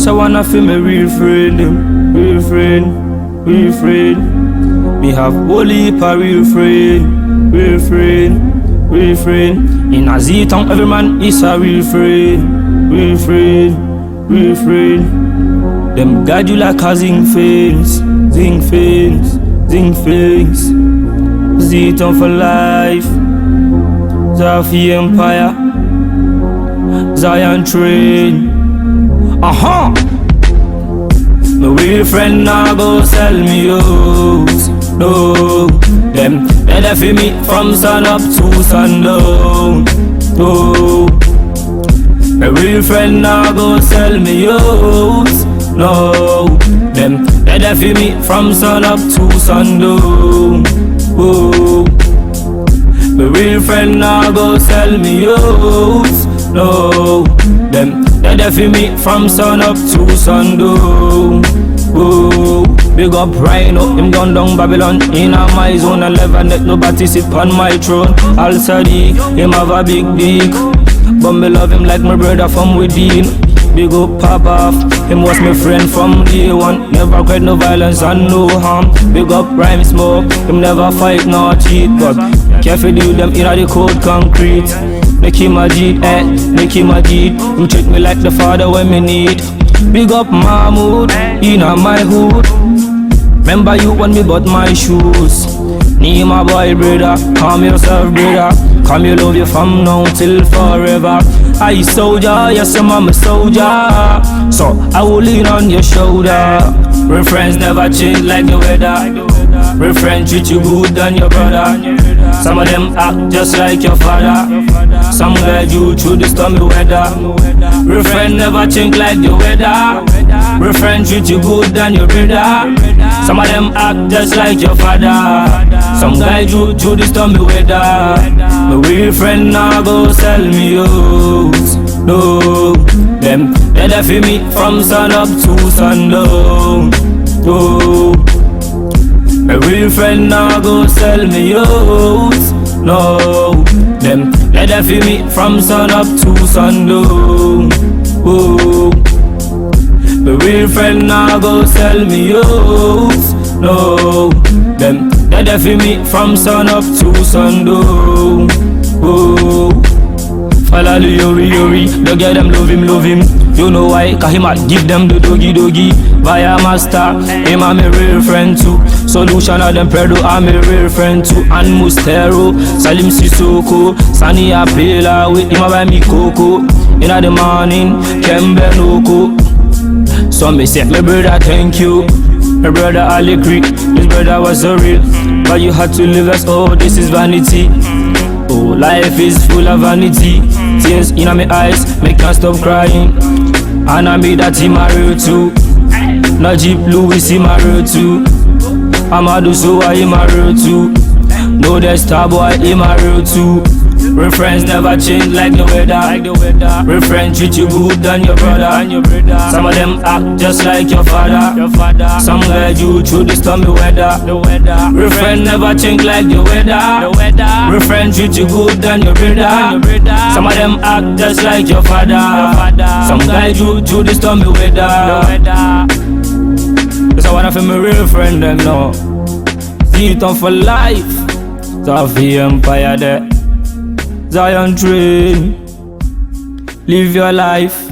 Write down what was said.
So wanna feel me real friend, real friend, real friend. Me have whole heap of real friend, real friend, real friend. In a Z-town every man is a real friend, real friend, real friend. Them guide you like a zinc fence, zinc fence, zinc fence. Z-town for life, Zafi Empire, Zion train. My real friend now go sell me out. No, them they feel me from sun up to sundown. No, my real friend now go sell me out. No, them they feel me from sun up to sundown. Oh, my real friend now go sell me out. No, them they feel me from sun up to sundown. Oh, big up Rhino, him gone down Babylon. In a my zone, 11 let nobody sit on my throne. Al Sadiq, him have a big dick, but me love him like my brother from within. Big up Papa, him was my friend from day one. Never cried no violence and no harm. Big up Rhyme Smoke, him never fight nor cheat, but careful do them in the cold concrete. Make him a G, make him a G. Him treat me like the father when me need. Big up Mahmoud, in my hood. Remember you want me but my shoes. Need my boy brother, calm yourself brother. Come you love you from now till forever. I soldier, yes I'm a soldier. So I will lean on your shoulder. Real friends never change like the weather. Real friends treat you good than your brother. Some of them act just like your father. Some guide you through the stormy weather. Real friend never change like the weather. Real friend treat you good than your brother. Some of them act just like your father. Some guide you through the stormy weather. My real friend now go sell me out. No, them they feel me from sun up to sundown. No, my real friend now go sell me out. No, them they feel me from sun up to sundown. Oh, my real friend now go sell me out. No, them they feel me from sun up to sundown. Oh, follow the yori, the girl them love him. You know why? Cause him a give them the doggy. Via master, him a my real friend too. Solution of them Predo, I'm a real friend too. And Mustero, Salim Sissoko, Sani Apela, with him a buy me cocoa. In the morning, Kembe Noko. So me say, my brother thank you. My brother Ali Creek, his brother was so real. But you had to live as, oh this is vanity. Oh, life is full of vanity. Tears in my eyes, make can't stop crying. And I made that him a real too. Najib Louis him a real too. Amadou Sowa him a real too. No the star boy him a real too. Real friends never change like the weather. Real friends treat you good than your brother. Some of them act just like your father. Some guide you through the stormy weather. Real friends never change like the weather. Real friends treat you good than your brother. Some of them act just like your father. Some guide you through the stormy weather. So I wanna feel my real friend them now. Z-town for life. Zafi Empire there. Zion train, live your life.